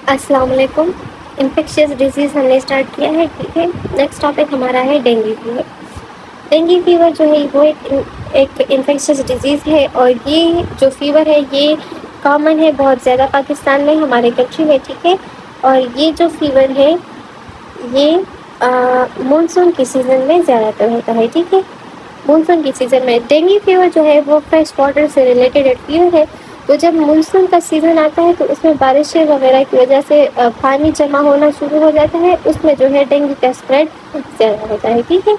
अस्सलाम वालेकुम। Infectious disease हमने स्टार्ट किया है, ठीक है। नेक्स्ट टॉपिक हमारा है डेंगू फीवर। डेंगू फीवर जो है वो एक इन्फेक्शियस डिजीज़ है और ये जो फीवर है ये कॉमन है बहुत ज़्यादा पाकिस्तान में, हमारे कंट्री में, ठीक है। और ये जो फीवर है ये मानसून के सीज़न में ज़्यादातर होता है, ठीक है। मानसून के सीज़न में डेंगू फीवर जो है वो फ्रेश वाटर से रिलेटेड एक फीवर है। तो जब मानसून का सीज़न आता है तो उसमें बारिशें वगैरह की वजह से पानी जमा होना शुरू हो जाता है, उसमें जो है डेंगू का स्प्रेड ज़्यादा होता है, ठीक है।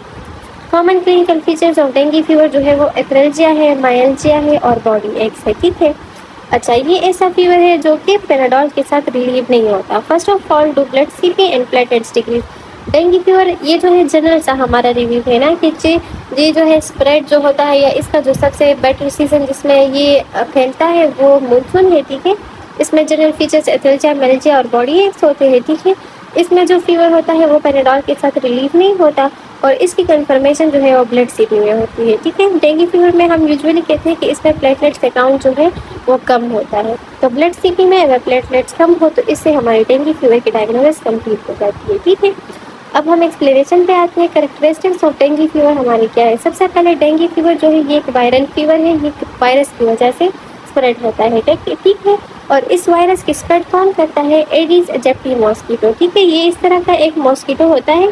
Common clinical features of dengue fever जो है वो एपरेल्जिया है, माइल्जिया है और बॉडी एक्स है, ठीक है। अच्छा, ये ऐसा फीवर है जो कि पैराडॉल के साथ रिलीव नहीं होता। First of all do blood CP and platelets decrease. Dengue fever ये जो है जनरल सा हमारा रिव्यू है ना कि ये जो है स्प्रेड जो होता है या इसका जो सबसे बेटर सीजन जिसमें ये फैलता है वो मानसून है, ठीक है। इसमें जनरल फीचर्स एथेल्जिया, मेल्जिया और बॉडी एक्स होते हैं, ठीक है। इसमें जो फीवर होता है वो पैराडॉल के साथ रिलीव नहीं होता और इसकी कंफर्मेशन जो है वो ब्लड सीपी में होती है, ठीक है। डेंगू फीवर में हम यूजुअली कहते हैं कि इसमें प्लेटलेट्स अकाउंट जो है वो कम होता है। तो ब्लड सीपी में अगर प्लेटलेट्स कम हो तो इससे हमारी डेंगू फीवर की डायग्नोसिस कंप्लीट हो जाती है, ठीक है। अब हम एक्सप्लेनेशन पे आते हैं। कैरेक्टरिस्टिक्स ऑफ डेंगू फीवर हमारी क्या है। सबसे पहले डेंगू फीवर जो है ये एक वायरल फीवर है, ये वायरस की वजह से स्प्रेड होता है, ठीक है। और इस वायरस की स्प्रेड कौन करता है? एडिस एजिप्टी मॉस्किटो, ठीक है। ये इस तरह का एक मॉस्किटो होता है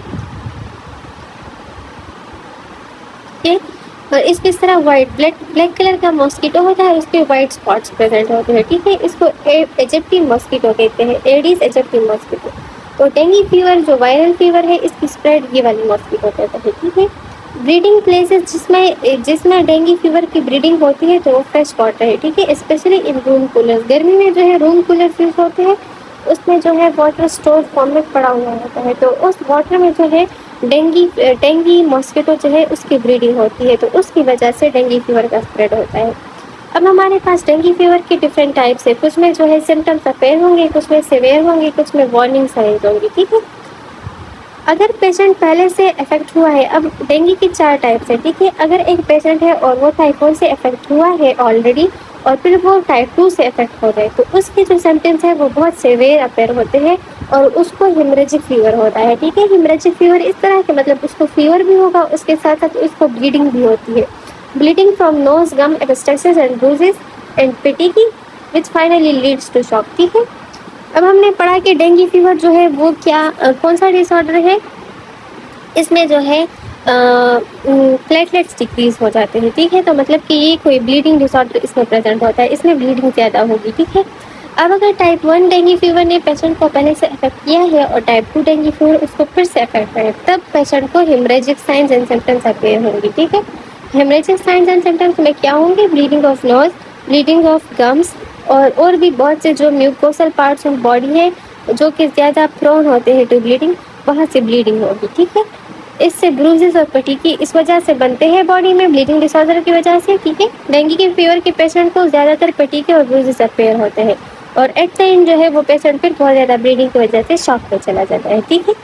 ये, और इसके इस तरह ब्लैक कलर का मॉस्किटो होता है, उसके वाइट स्पॉट्स प्रेजेंट होते हैं, ठीक है। इसको एजिप्टी मॉस्किटो कहते हैं, एडिस एजिप्टी मॉस्किटो। तो डेंगू फीवर जो वायरल फीवर है इसकी स्प्रेड ये वाली मॉस्किटो करता है, ठीक है। ब्रीडिंग प्लेसेस जिसमें डेंगू फीवर की ब्रीडिंग होती है तो वो फ्रेश वाटर है, ठीक है। स्पेशली इन रूम कूलर, गर्मी में जो है रूम कूलर यूज होते हैं, उसमें जो है वाटर स्टोर फॉर्म में पड़ा हुआ होता है, तो उस वाटर में जो है डेंगू मॉस्किटो जो है उसकी ब्रीडिंग होती है, तो उसकी वजह से डेंगू फीवर का स्प्रेड होता है। अब हमारे पास डेंगू फीवर के डिफरेंट टाइप्स है, कुछ में जो है सिम्टम्स अपेयर होंगे, कुछ में सिवियर होंगे, कुछ में वार्निंग साइंस होंगी, ठीक है। अगर पेशेंट पहले से अफेक्ट हुआ है, अब डेंगू की 4 टाइप्स है, ठीक है। अगर एक पेशेंट है और वो टाइप 1 से अफेक्ट हुआ है ऑलरेडी और फिर वो टाइप 2 से अफेक्ट हो गए तो उसके जो सिम्टम्स है वो बहुत सिवियर अपेयर होते हैं और उसको हिमरेजिक फीवर होता है, ठीक है। हिमरेजिक फीवर इस तरह के मतलब उसको फीवर भी होगा, उसके साथ साथ उसको ब्लीडिंग भी होती है। Bleeding from nose, gum, epistaxis and bruises and petechiae which finally leads to shock, ठीक है। अब हमने पढ़ा कि डेंगू फीवर जो है वो कौन सा डिसऑर्डर है। इसमें जो है प्लेटलेट्स डिक्रीज हो जाते हैं, ठीक है। तो मतलब कि ये कोई ब्लीडिंग डिसऑर्डर इसमें प्रेजेंट होता है, इसमें ब्लीडिंग ज़्यादा होगी, ठीक है। अब अगर टाइप 1 डेंगू फीवर ने पेशेंट को पहले से अफेक्ट किया है और टाइप 2 डेंगू फीवर उसको फिर से अफेक्ट करे तब पेशेंट को haemorrhagic science and symptoms appear होंगी, ठीक है। हेमरेजिक साइंस एंड सिम्टम्स में क्या होंगे? Bleeding of nose, bleeding of gums और भी बहुत से जो म्यूकोसल पार्ट्स ऑफ बॉडी है जो कि ज़्यादा प्रोन होते हैं टू ब्लीडिंग, वहाँ से ब्लीडिंग होगी, ठीक है। इससे ब्रूजेस और पटीकी इस वजह से बनते हैं बॉडी में, ब्लीडिंग डिसऑर्डर की वजह से, ठीक है। डेंगू के फीवर के पेशेंट को ज़्यादातर पटीके और ब्रूजेस अपेयर होते हैं और एट द एंड जो है वो पेशेंट फिर बहुत ज़्यादा ब्लीडिंग की वजह से शॉक में चला जाता है, ठीक है।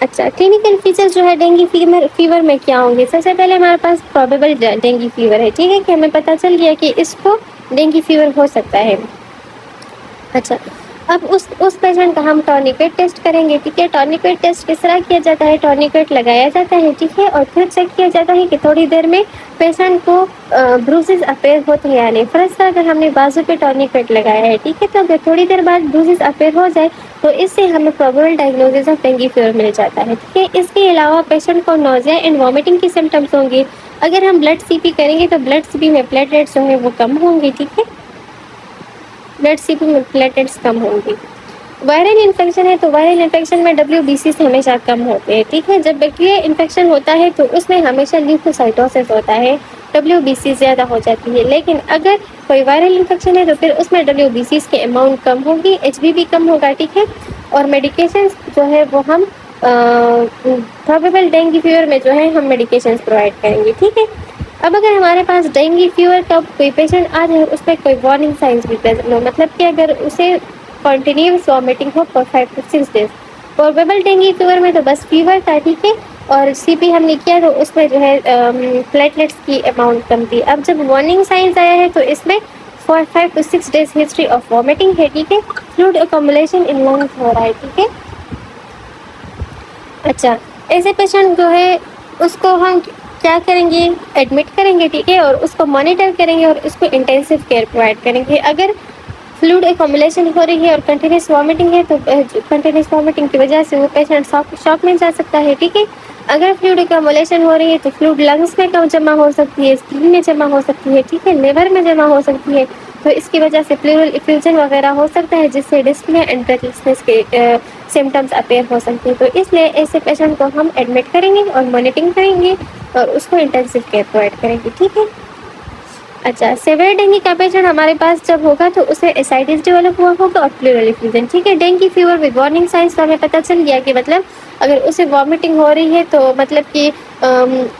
अच्छा, क्लिनिकल फीचर्स जो है डेंगू फीवर में क्या होंगे? सबसे पहले हमारे पास प्रोबेबल डेंगू फीवर है, ठीक है, कि हमें पता चल गया कि इसको डेंगू फीवर हो सकता है। अच्छा, अब उस पेशेंट का हम टॉर्निकेट टेस्ट करेंगे, ठीक है। टॉर्निकेट टेस्ट किस तरह किया जाता है? टॉर्निकेट लगाया जाता है, ठीक है, और फिर चेक किया जाता है कि थोड़ी देर में पेशेंट को ब्रूसेस अपेयर होते हैं या नहीं। फर्स्ट अगर हमने बाजू पे टॉर्निकेट लगाया है, ठीक है, तो अगर थोड़ी देर बाद ब्रूसेस अपेयर हो जाए तो इससे हमें probable diagnosis of dengue fever मिल जाता है, ठीक है। इसके अलावा पेशेंट को नोजिया एंड वॉमिटिंग की सिम्टम्स होंगे। अगर हम ब्लड सीपी करेंगे तो ब्लड सीपी में प्लेटलेट्स जो है वो कम होंगे, ठीक है, ब्लड सीपी में प्लेटलेट्स कम होंगी। वायरल इन्फेक्शन है तो वायरल इन्फेक्शन में WBC से हमेशा कम होते हैं, ठीक है। जब बैक्टीरिया इन्फेक्शन होता है तो उसमें हमेशा ल्यूकोसाइटोसिस होता है, WBC ज़्यादा हो जाती है। लेकिन अगर कोई वायरल इन्फेक्शन है तो फिर उसमें WBC के अमाउंट कम होगी, HB कम होगा, ठीक है। और मेडिकेशन जो है वो हम प्रोबेबल डेंगू फीवर में जो है हम मेडिकेशन प्रोवाइड करेंगे, ठीक है। अब अगर हमारे पास डेंगू फीवर का कोई पेशेंट आ जाए उसमें कोई वार्निंग साइंस भी प्रेजेंट हो, मतलब कि अगर उसे कंटिन्यूस वॉमिटिंग हो for 5 to 6 days. Probable dengue fever में तो बस फीवर था, ठीक है, और CP हमने किया तो उसमें जो है प्लेटलेट्स की अमाउंट कम थी। अब जब वार्निंग साइंस आया है तो इसमें for 5 to 6 days history of vomiting है, ठीक है। फ्लूइड अकोमुलेशन इन लंग्स हो रहा है, ठीक है। अच्छा, ऐसे पेशेंट जो है उसको हम क्या करेंगे, एडमिट करेंगे, ठीक है, और उसको मॉनिटर करेंगे और उसको इंटेंसिव केयर प्रोवाइड करेंगे। अगर फ्लूइड अकोमुलेशन हो रही है और कंटिन्यूस वॉमिटिंग है तो कंटिन्यूस वॉमिटिंग की वजह से वो पेशेंट शॉक में जा सकता है, ठीक है। अगर फ्लूइड अकोमुलेशन हो रही है तो फ्लूइड लंग्स में कम जमा हो सकती है, स्किन में जमा हो सकती है, ठीक है, लिवर में जमा हो सकती है, तो इसकी वजह से प्लूरल इफ्यूजन वगैरह हो सकता है जिससे डिस्पनिया एंड ब्रेथलेसनेस के सिम्टम्स अपेयर हो सकते हैं। तो इसलिए ऐसे पेशेंट को हम एडमिट करेंगे और मॉनिटरिंग करेंगे और उसको इंटेंसिव केयर प्रोवाइड करेंगे, ठीक है। अच्छा, सेवियर डेंगू का पेशेंट हमारे पास जब होगा तो उसे एसाइटिस डेवलप हुआ होगा और प्लूरल इफ्यूजन, ठीक है। Dengue fever with warning science, तो हमें पता चल गया कि मतलब अगर उसे वॉमिटिंग हो रही है तो मतलब कि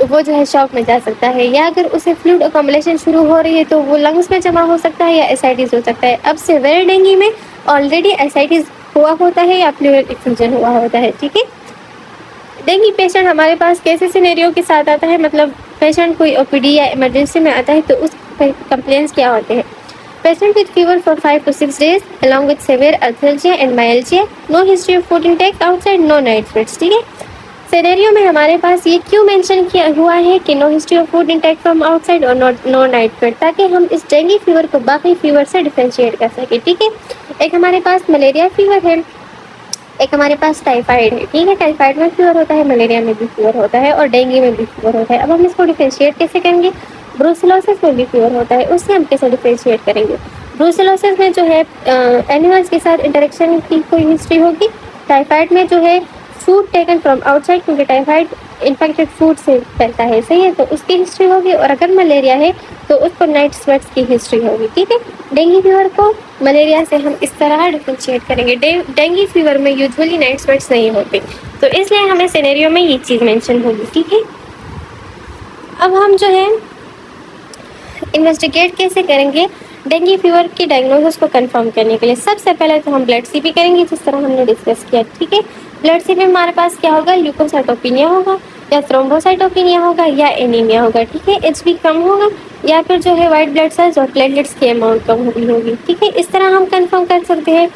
वो जो है शॉक में जा सकता है, या अगर उसे फ्लूइड अकोमुलेशन शुरू हो रही है तो वो लंग्स में जमा हो सकता है या एसाइटिस हो सकता है। अब सेवियर डेंगू में ऑलरेडी एसाइटिस हुआ होता है या प्लूरल इफ्यूजन हुआ होता है, ठीक है। डेंगू पेशेंट हमारे पास कैसे सिनेरियो के साथ आता है, मतलब पेशेंट कोई ओपीडी या इमरजेंसी में आता है तो उस कंप्लेंट्स क्या होते हैं। Patient with fever for 5 to 6 days along with severe arthralgia and myalgia, no history of food intake outside, no night sweats, ठीक है। सिनेरियो में हमारे पास ये क्यों मेंशन किया हुआ है कि no history of food intake from outside और नो नाइट स्वेट, ताकि हम इस डेंगू फीवर को बाकी फीवर से डिफरेंशिएट कर सकें, ठीक है। एक हमारे पास मलेरिया फीवर है, एक हमारे पास टाइफाइड है, ठीक है। टाइफाइड में फीवर होता है, मलेरिया में भी फीवर होता है और डेंगू में भी फीवर होता है। अब हम इसको डिफरेंशिएट कैसे करेंगे। ब्रूसेलोसिस में भी फीवर होता है, उससे हम कैसे डिफरेंशिएट करेंगे। ब्रूसेलोसिस में जो है एनिमल्स के साथ इंटरेक्शन की कोई हिस्ट्री होगी। टाइफाइड में जो है फूड टेकन फ्रॉम आउटसाइड, क्योंकि टाइफाइड इन्फेक्टेड फूड से फैलता है, सही है, तो उसकी हिस्ट्री होगी। और अगर मलेरिया है तो उसको नाइट स्वेट्स की हिस्ट्री होगी, ठीक है। डेंगू फीवर को मलेरिया से हम इस तरह डिफरेंशिएट करेंगे। डेंगू फीवर में यूजुअली नाइट स्वेट्स नहीं होते, तो इसलिए हमें सिनेरियो में ये चीज़ मेंशन होगी, ठीक है। अब हम जो है इन्वेस्टिगेट कैसे करेंगे डेंगू फीवर की डायग्नोसिस को कंफर्म करने के लिए। सबसे पहले तो हम ब्लड सीपी करेंगे, जिस तरह हमने डिस्कस किया, ठीक है। ब्लड सीपी में हमारे पास क्या होगा, ल्यूकोसाइटोपिनिया होगा या थ्रोम्बोसाइटोपिनिया होगा या एनीमिया होगा, ठीक है। एचबी कम होगा या फिर जो है वाइट ब्लड सेल्स और प्लेटलेट्स की अमाउंट कम होगी, ठीक है। इस तरह हम कंफर्म कर सकते हैं।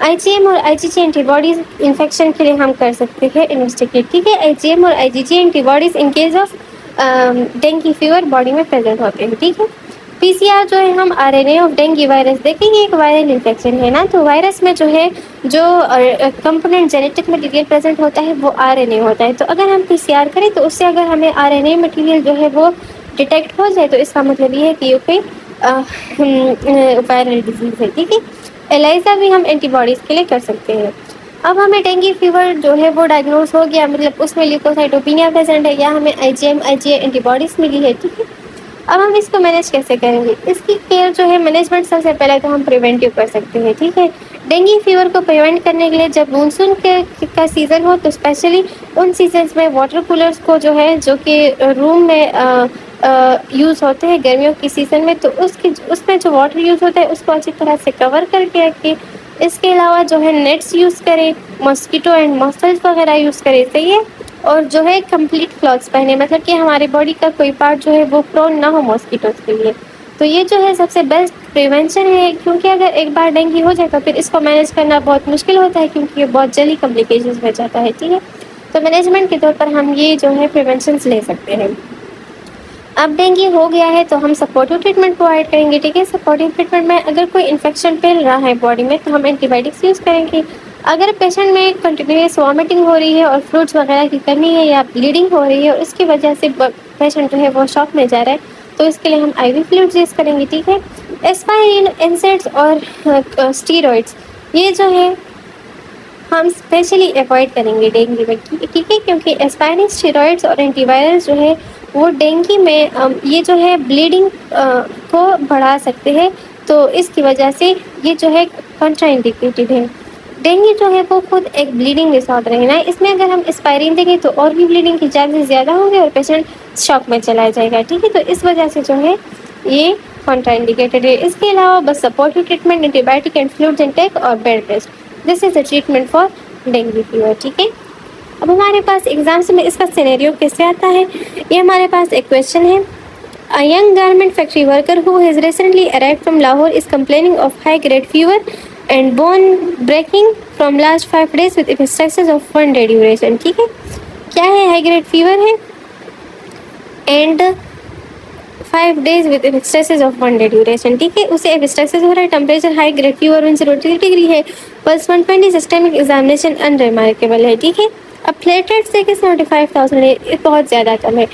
IgM और IgG एंटीबॉडीज इन्फेक्शन के लिए हम कर सकते हैं इन्वेस्टिगेट, ठीक है। IgM और IgG antibodies in case of dengue fever body में प्रेजेंट होते हैं, ठीक है। PCR जो है हम RNA ऑफ डेंगू वायरस देखेंगे, एक वायरल इन्फेक्शन है ना, तो वायरस में जो है जो कंपोनेंट जेनेटिक मटेरियल प्रेजेंट होता है वो RNA होता है। तो अगर हम PCR करें तो उससे अगर हमें RNA मटेरियल जो है वो डिटेक्ट हो जाए तो इसका मतलब ये है कि ये कोई वायरल डिजीज़ है, ठीक है। एलाइजा भी हम एंटीबॉडीज़ के लिए कर सकते हैं। अब हमें डेंगू फीवर जो है वो डायग्नोज हो गया, मतलब उसमें ल्यूकोसाइटोपिनिया प्रेजेंट है या हमें IgM IgA एंटीबॉडीज़ मिली है, ठीक है। अब हम इसको मैनेज कैसे करेंगे, इसकी केयर जो है मैनेजमेंट सबसे पहले तो हम प्रिवेंटिव कर सकते हैं, ठीक है। डेंगू फीवर को प्रिवेंट करने के लिए जब मानसून का सीज़न हो तो स्पेशली उन सीजन्स में वाटर कूलर्स को जो है जो कि रूम में यूज़ होते हैं गर्मियों की सीज़न में, तो उसमें जो वाटर यूज़ होता है उसको अच्छी तरह से कवर करके रखें। इसके अलावा जो है नेट्स यूज़ करें, मॉस्किटो एंड मॉस्किल्स वगैरह यूज़ करें, सही है। और जो है कंप्लीट क्लॉथ्स पहने, मतलब कि हमारे बॉडी का कोई पार्ट जो है वो प्रोन ना हो मॉस्किटोज़ के लिए। तो ये जो है सबसे बेस्ट प्रिवेंशन है, क्योंकि अगर एक बार डेंगू हो जाए तो फिर इसको मैनेज करना बहुत मुश्किल होता है, क्योंकि ये बहुत जल्दी कॉम्प्लिकेशंस में जाता है, ठीक है। तो मैनेजमेंट के तौर पर हम ये जो है प्रिवेंशंस ले सकते हैं। अब डेंगू हो गया है तो हम सपोर्टिव ट्रीटमेंट प्रोवाइड करेंगे, ठीक है। सपोर्टिव ट्रीटमेंट में अगर कोई इन्फेक्शन फैल रहा है बॉडी में तो हम एंटीबायोटिक्स यूज़ करेंगे। अगर पेशेंट में कंटिन्यूस वॉमिटिंग हो रही है और फ्लूइड्स वगैरह की कमी है या ब्लीडिंग हो रही है और उसकी वजह से पेशेंट जो है वो शॉक में जा रहा है तो इसके लिए हम IV फ्लूइड्स यूज़ करेंगे, ठीक है। एस्पाइरिन, NSAIDs और स्टीरॉइड्स ये जो है हम स्पेशली अवॉइड करेंगे डेंगू में, ठीक है, क्योंकि एस्पाइरिन, स्टेरॉइड्स और एंटीवायरल्स जो है वो डेंगू में ये जो है ब्लीडिंग को बढ़ा सकते हैं, तो इसकी वजह से ये जो है कॉन्ट्राइंडिकेटेड है। डेंगू जो है वो खुद एक ब्लीडिंग डिसऑर्डर है ना, इसमें अगर हम एस्पाइरिन देंगे तो और भी ब्लीडिंग के चांसेस ज़्यादा होंगे और पेशेंट शॉक में चला जाएगा, ठीक है। तो इस वजह से जो है ये कॉन्ट्राइंडिकेटेड है। इसके अलावा बस supportive treatment, antibiotic and fluids intake और bed rest, this is the treatment for dengue fever, ठीक है। अब हमारे पास एग्जाम्स में इसका सिनेरियो कैसे आता है, ये हमारे पास एक क्वेश्चन है। A young garment factory worker who has recently arrived from Lahore is complaining of high-grade fever and bone breaking from last 5 days with epistaxis of 1 day duration. ठीक है, क्या है हाई ग्रेड फीवर है and 5 days with epistaxis of 1 day duration. ठीक है, उसे epistaxis हो रहा है, temperature high grade fever 103 degree है, पल्स 120, सिस्टमिक एग्जामिनेशन अनरिमार्केबल है. ठीक है, अब प्लेटलेट्स देखिए 75,000 है, ये बहुत ज़्यादा कम है.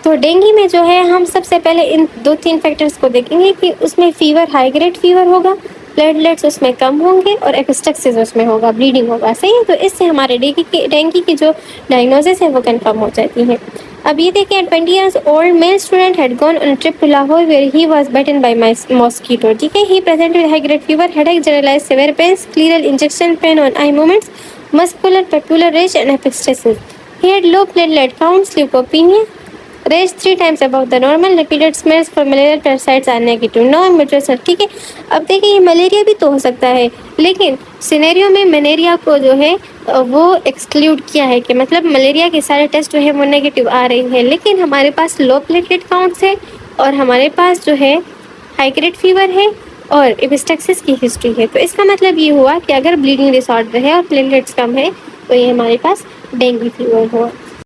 तो डेंगू में जो है हम सबसे पहले इन 2-3 फैक्टर्स को देखेंगे कि उसमें फीवर हाई ग्रेड फीवर होगा, प्लेटलेट्स उसमें कम होंगे और एपिस्टैक्सिस उसमें होगा, ब्लीडिंग होगा. सही है, तो इससे हमारे डेंगू की जो डायग्नोसिस है वो कंफर्म हो जाती है. अब ये देखिए 20 years old male student had gone on a trip to Lahore where he was bitten by mosquito. ठीक है, he presented with high grade fever, headache, generalized severe pains, clear injection pain on eye movements, muscular papular rash and epistaxis. He had low platelet counts, leukopenia, raised 3 times above the normal, repeated smears for malarial parasites are negative, no mutation. ठीक है, अब देखिए ये malaria भी तो हो सकता है, लेकिन सिनेरियो में मलेरिया को जो है वो एक्सक्लूड किया है कि मतलब मलेरिया के सारे टेस्ट जो है वो नेगेटिव आ रही है, लेकिन हमारे पास लो प्लेटलेट काउंट्स है और हमारे पास जो है हाई ग्रेड फीवर है और एपिस्टैक्सिस की हिस्ट्री है. तो इसका मतलब ये हुआ कि अगर ब्लीडिंग डिसऑर्डर है और प्लेटलेट्स कम है तो ये हमारे पास डेंगू फीवर हुआ.